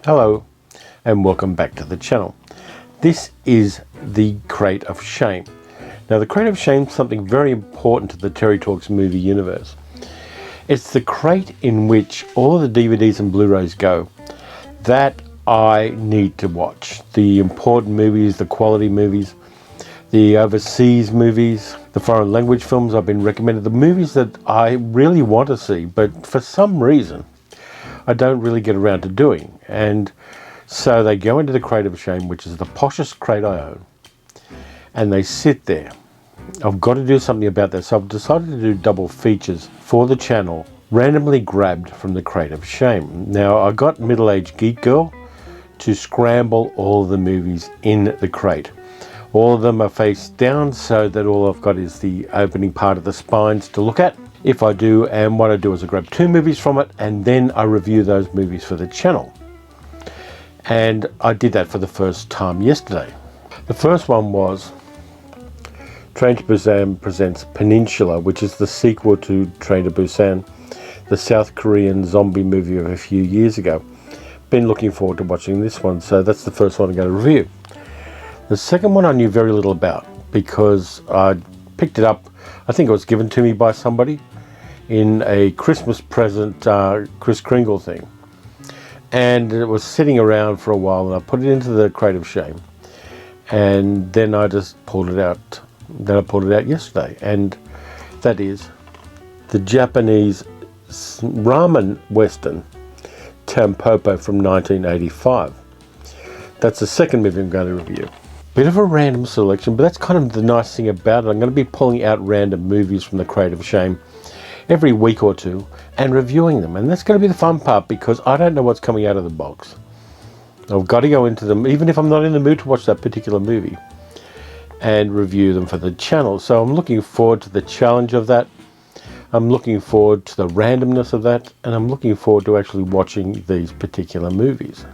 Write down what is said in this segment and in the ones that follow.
Hello and welcome back to the channel. This is the Crate of Shame. Now the Crate of Shame is something very important to the Terry Talks movie universe. It's the crate in which all of the DVDs and Blu-rays go that I need to watch. The important movies, the quality movies, the overseas movies, the foreign language films I've been recommended, the movies that I really want to see, but for some reason I don't really get around to doing. And so they go into the Crate of Shame, which is the poshest crate I own, and they sit there. I've got to do something about that, so I've decided to do double features for the channel, randomly grabbed from the Crate of Shame. Now I got middle-aged geek girl to scramble all the movies in the crate. All of them are face down so that all I've got is the opening part of the spines to look at. If I do, and what I do is I grab two movies from it and then I review those movies for the channel. And I did that for the first time yesterday. The first one was Train to Busan presents Peninsula, which is the sequel to Train to Busan, the South Korean zombie movie of a few years ago. Been looking forward to watching this one, so that's the first one I'm going to review. The second one I knew very little about because I picked it up, I think it was given to me by somebody in a Christmas present Kris Kringle thing. And it was sitting around for a while and I put it into the Crate of Shame. And then I just pulled it out. Then I pulled it out yesterday. And that is the Japanese ramen western Tampopo from 1985. That's the second movie I'm going to review. Bit of a random selection, but that's kind of the nice thing about it. I'm going to be pulling out random movies from the Crate of Shame every week or two and reviewing them, and that's going to be the fun part because I don't know what's coming out of the box. I've got to go into them even if I'm not in the mood to watch that particular movie and review them for the channel. So I'm looking forward to the challenge of that. I'm looking forward to the randomness of that, and I'm looking forward to actually watching these particular movies.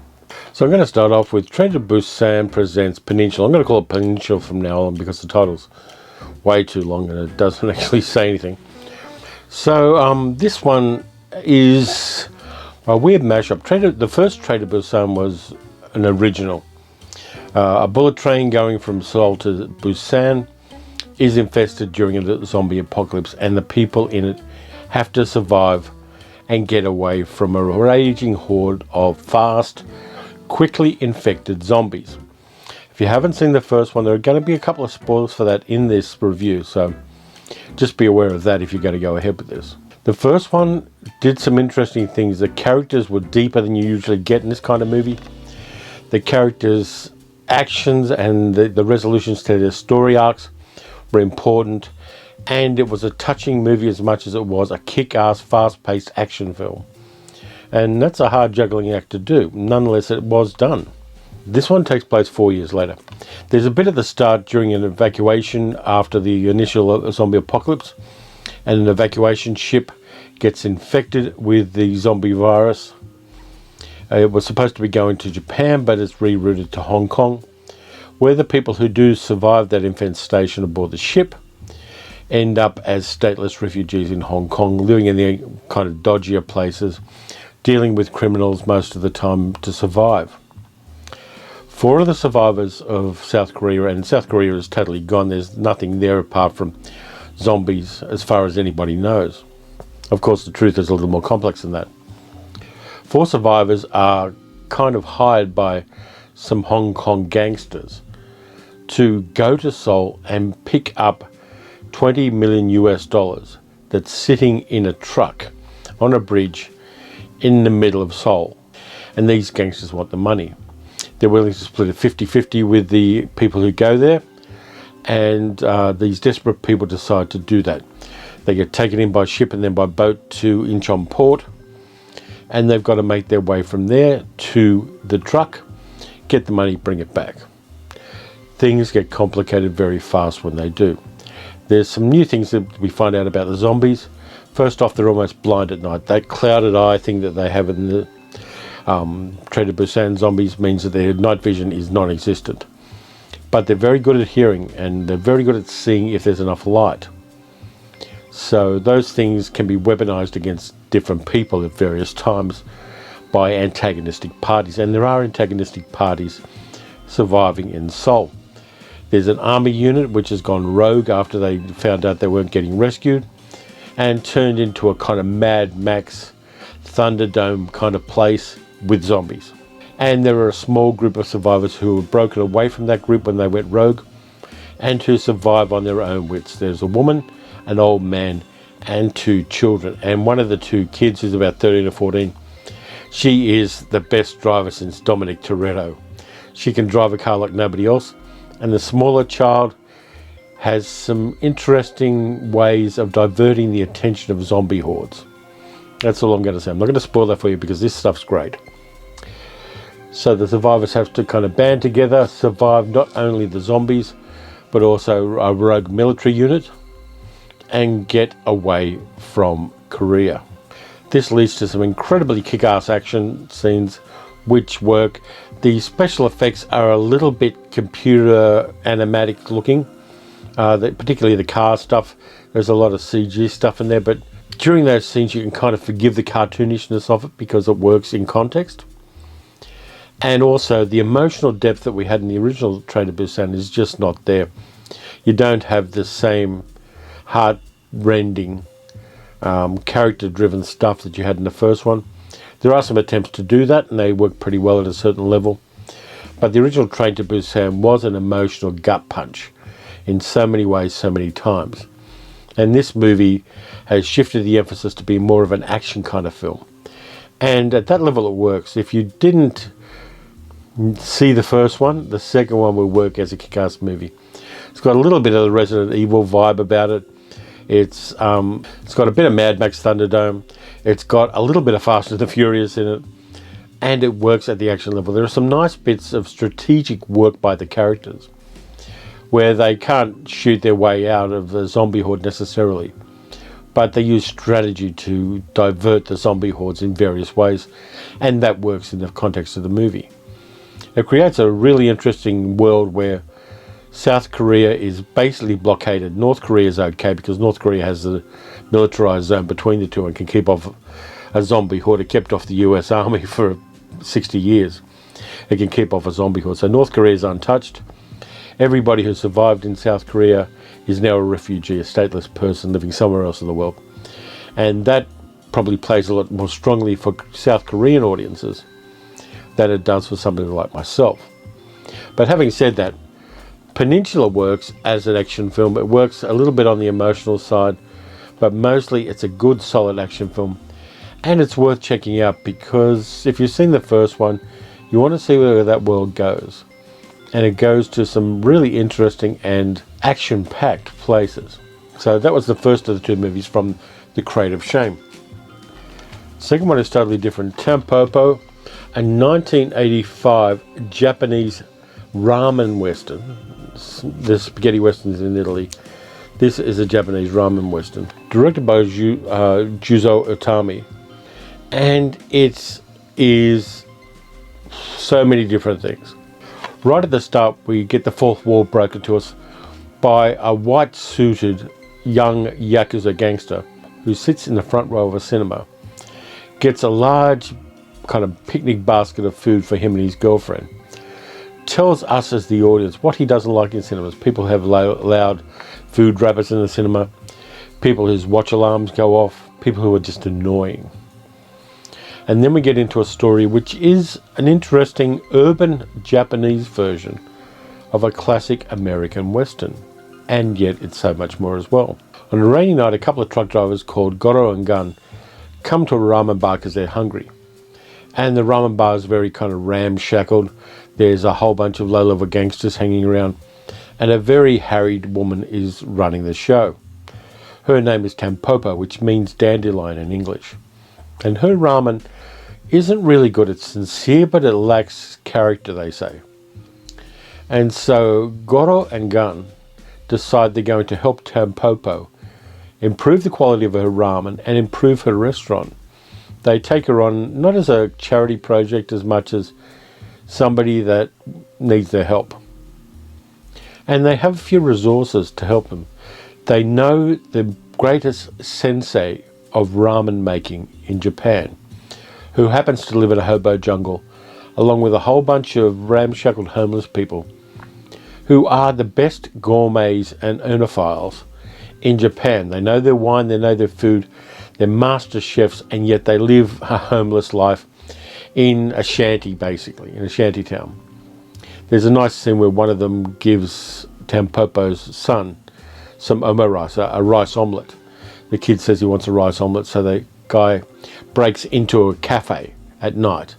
So I'm going to start off with Train to Busan presents Peninsula. I'm going to call it Peninsula from now on because the title's way too long and it doesn't actually say anything. So this one is a weird mashup. The first Train to Busan was an original. A bullet train going from Seoul to Busan is infested during a zombie apocalypse, and the people in it have to survive and get away from a raging horde of fast, quickly infected zombies. If you haven't seen the first one, there are going to be a couple of spoilers for that in this review, so just be aware of that if you're going to go ahead with this. The first one did some interesting things. The characters were deeper than you usually get in this kind of movie. The characters' actions and the resolutions to their story arcs were important, and it was a touching movie as much as it was a kick-ass, fast-paced action film. And that's a hard juggling act to do. Nonetheless, it was done. This one takes place 4 years later. There's a bit at the start during an evacuation after the initial zombie apocalypse, and an evacuation ship gets infected with the zombie virus. It was supposed to be going to Japan, but it's rerouted to Hong Kong, where the people who do survive that infestation aboard the ship end up as stateless refugees in Hong Kong, living in the kind of dodgier places, dealing with criminals most of the time to survive. 4 of the survivors of South Korea, and South Korea is totally gone, there's nothing there apart from zombies as far as anybody knows. Of course, the truth is a little more complex than that. 4 survivors are kind of hired by some Hong Kong gangsters to go to Seoul and pick up $20 million that's sitting in a truck on a bridge in the middle of Seoul. And these gangsters want the money. They're willing to split it 50-50 with the people who go there, and these desperate people decide to do that. They get taken in by ship and then by boat to Incheon port, and they've got to make their way from there to the truck, get the money, bring it back. Things get complicated very fast when they do. There's some new things that we find out about the zombies. First off, they're almost blind at night. That clouded eye thing that they have in the Train to Busan zombies means that their night vision is non-existent. But they're very good at hearing, and they're very good at seeing if there's enough light. So those things can be weaponized against different people at various times by antagonistic parties, and there are antagonistic parties surviving in Seoul. There's an army unit which has gone rogue after they found out they weren't getting rescued and turned into a kind of Mad Max Thunderdome kind of place with zombies. And there are a small group of survivors who were broken away from that group when they went rogue and who survive on their own wits. There's a woman, an old man, and 2 children. And one of the 2 kids, who's about 13 or 14, she is the best driver since Dominic Toretto. She can drive a car like nobody else. And the smaller child has some interesting ways of diverting the attention of zombie hordes. That's all I'm going to say. I'm not going to spoil that for you because this stuff's great. So the survivors have to kind of band together, survive not only the zombies, but also a rogue military unit, and get away from Korea. This leads to some incredibly kick-ass action scenes which work. The special effects are a little bit computer animatic looking, particularly the car stuff. There's a lot of CG stuff in there, but during those scenes you can kind of forgive the cartoonishness of it because it works in context. And also the emotional depth that we had in the original Train to Busan is just not there. You don't have the same heart-rending, character-driven stuff that you had in the first one. There are some attempts to do that, and they work pretty well at a certain level. But the original Train to Busan was an emotional gut punch in so many ways, so many times. And this movie has shifted the emphasis to be more of an action kind of film. And at that level it works. If you didn't see the first one, the second one will work as a kick-ass movie. It's got a little bit of the Resident Evil vibe about it. It's got a bit of Mad Max Thunderdome. It's got a little bit of Fast and the Furious in it. And it works at the action level. There are some nice bits of strategic work by the characters where they can't shoot their way out of the zombie horde necessarily, but they use strategy to divert the zombie hordes in various ways, and that works in the context of the movie. It creates a really interesting world where South Korea is basically blockaded. North Korea is okay because North Korea has a militarized zone between the two and can keep off a zombie horde. It kept off the US Army for 60 years. It can keep off a zombie horde. So North Korea is untouched. Everybody who survived in South Korea is now a refugee, a stateless person living somewhere else in the world. And that probably plays a lot more strongly for South Korean audiences than it does for somebody like myself. But having said that, Peninsula works as an action film. It works a little bit on the emotional side, but mostly it's a good, solid action film. And it's worth checking out because if you've seen the first one, you want to see where that world goes. And it goes to some really interesting and action-packed places. So that was the first of the 2 movies from the Crate of Shame. Second one is totally different. Tampopo, a 1985 Japanese ramen western. The spaghetti westerns in Italy. This is a Japanese ramen western, directed by Juzo Utami. And it is so many different things. Right at the start, we get the fourth wall broken to us by a white-suited young Yakuza gangster who sits in the front row of a cinema, gets a large kind of picnic basket of food for him and his girlfriend, tells us as the audience what he doesn't like in cinemas. People have loud food wrappers in the cinema, people whose watch alarms go off, people who are just annoying. And then we get into a story which is an interesting urban Japanese version of a classic American Western. And yet it's so much more as well. On a rainy night, a couple of truck drivers called Goro and Gun come to a ramen bar because they're hungry. And the ramen bar is very kind of ramshackled. There's a whole bunch of low-level gangsters hanging around. And a very harried woman is running the show. Her name is Tampopo, which means dandelion in English. And her ramen isn't really good. It's sincere, but it lacks character, they say. And so Goro and Gun decide they're going to help Tampopo improve the quality of her ramen and improve her restaurant. They take her on not as a charity project as much as somebody that needs their help. And they have a few resources to help them. They know the greatest sensei of ramen making in Japan, who happens to live in a hobo jungle, along with a whole bunch of ramshackled homeless people, who are the best gourmets and oenophiles in Japan. They know their wine, they know their food, they're master chefs, and yet they live a homeless life in a shanty, basically, in a shanty town. There's a nice scene where one of them gives Tampopo's son some omurice, a rice omelette. The kid says he wants a rice omelette, so the guy breaks into a cafe at night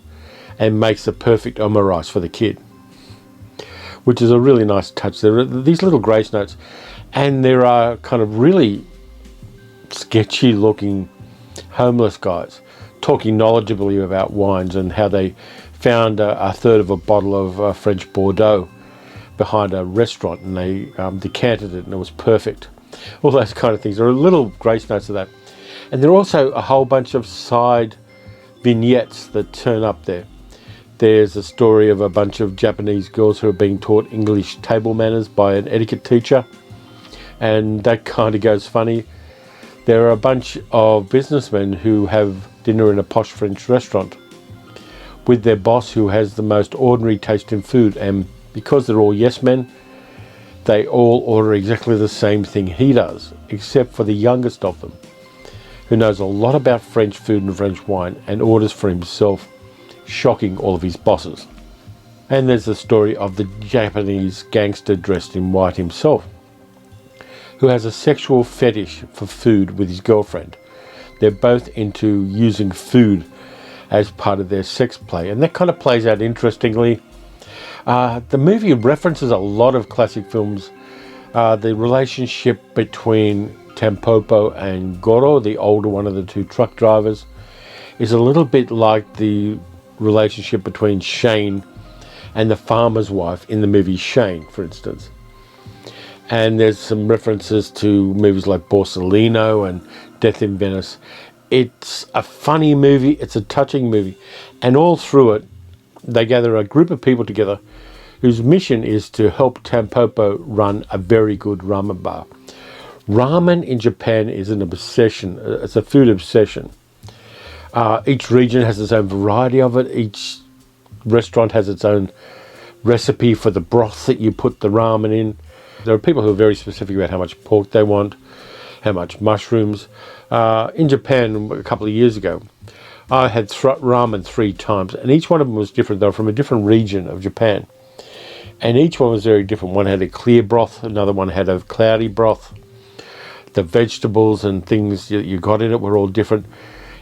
and makes the perfect omurice for the kid, which is a really nice touch. There are these little grace notes, and there are kind of really sketchy looking homeless guys talking knowledgeably about wines and how they found a third of a bottle of French Bordeaux behind a restaurant, and they decanted it and it was perfect. All those kind of things. There are little grace notes of that. And there are also a whole bunch of side vignettes that turn up there. There's a story of a bunch of Japanese girls who are being taught English table manners by an etiquette teacher, and that kind of goes funny. There are a bunch of businessmen who have dinner in a posh French restaurant with their boss, who has the most ordinary taste in food, and because they're all yes men, they all order exactly the same thing he does, except for the youngest of them, who knows a lot about French food and French wine and orders for himself, shocking all of his bosses. And there's the story of the Japanese gangster dressed in white himself, who has a sexual fetish for food with his girlfriend. They're both into using food as part of their sex play, and that kind of plays out interestingly. The movie references a lot of classic films. The relationship between Tampopo and Goro, the older one of the two truck drivers, is a little bit like the relationship between Shane and the farmer's wife in the movie Shane, for instance. And there's some references to movies like Borsellino and Death in Venice. It's a funny movie, it's a touching movie, and all through it they gather a group of people together whose mission is to help Tampopo run a very good ramen bar. Ramen in Japan is an obsession, it's a food obsession. Each region has its own variety of it, each restaurant has its own recipe for the broth that you put the ramen in. There are people who are very specific about how much pork they want, how much mushrooms. In Japan, a couple of years ago, I had ramen 3 times, and each one of them was different. They were from a different region of Japan, and each one was very different. One had a clear broth, another one had a cloudy broth. The vegetables and things that you got in it were all different.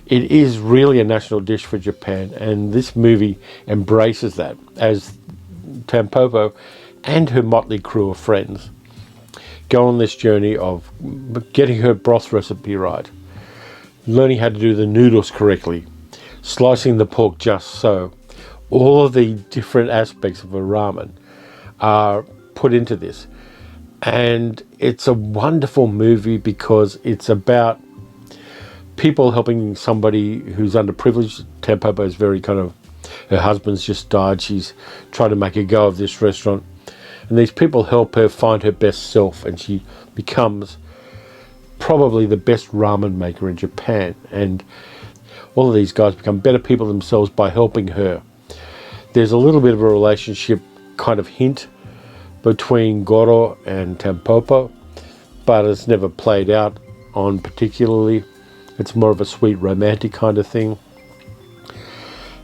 It is really a national dish for Japan, and this movie embraces that as Tampopo and her motley crew of friends go on this journey of getting her broth recipe right, learning how to do the noodles correctly, slicing the pork just so. All of the different aspects of a ramen are put into this. And it's a wonderful movie because it's about people helping somebody who's underprivileged. Tampopo is very kind of, her husband's just died, she's trying to make a go of this restaurant. And these people help her find her best self, and she becomes probably the best ramen maker in Japan. And all of these guys become better people themselves by helping her. There's a little bit of a relationship kind of hint between Goro and Tampopo, but it's never played out on particularly. It's more of a sweet romantic kind of thing.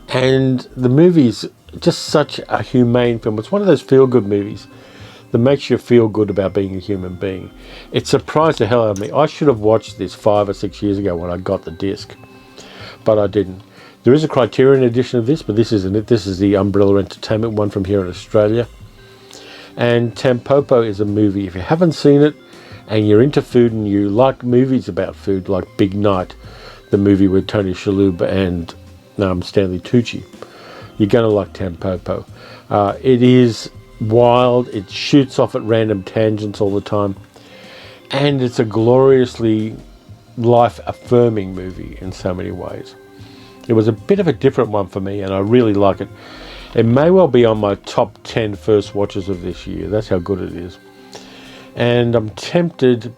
And the movie's just such a humane film. It's one of those feel-good movies that makes you feel good about being a human being. It surprised the hell out of me. I should have watched this 5 or 6 years ago when I got the disc, but I didn't. There is a Criterion edition of this, but this isn't it. This is the Umbrella Entertainment one from here in Australia. And Tampopo is a movie, if you haven't seen it and you're into food and you like movies about food, like Big Night, the movie with Tony Shalhoub and Stanley Tucci, you're going to like Tampopo. It is wild, it shoots off at random tangents all the time, and it's a gloriously life-affirming movie in so many ways. It was a bit of a different one for me, and I really like it. It may well be on my top 10 first watches of this year. That's how good it is. And I'm tempted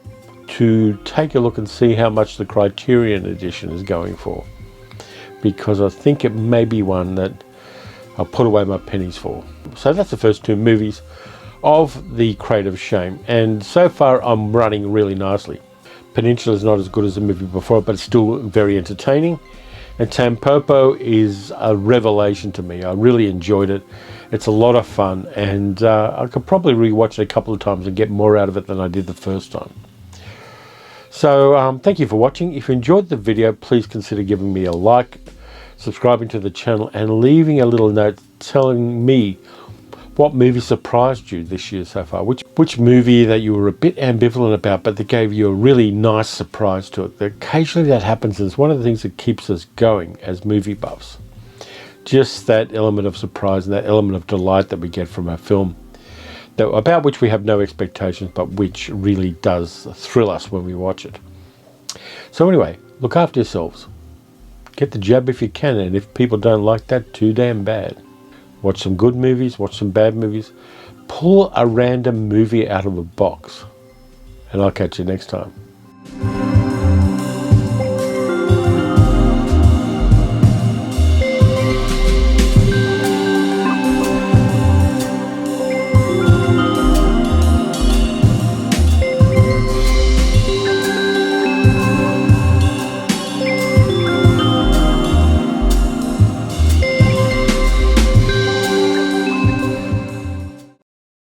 to take a look and see how much the Criterion edition is going for. because I think it may be one that I'll put away my pennies for. So that's the first 2 movies of the Crate of Shame, and so far I'm running really nicely. Peninsula is not as good as the movie before, but it's still very entertaining. And Tampopo is a revelation to me. I really enjoyed it. It's a lot of fun, and I could probably rewatch it a couple of times and get more out of it than I did the first time. So thank you for watching. If you enjoyed the video, please consider giving me a like, subscribing to the channel, and leaving a little note telling me what movie surprised you this year so far. Which movie that you were a bit ambivalent about, but that gave you a really nice surprise to it. Occasionally that happens, and it's one of the things that keeps us going as movie buffs. Just that element of surprise and that element of delight that we get from a film about which we have no expectations, but which really does thrill us when we watch it. So anyway, look after yourselves. Get the jab if you can, and if people don't like that, too damn bad. Watch some good movies, watch some bad movies. Pull a random movie out of a box, and I'll catch you next time.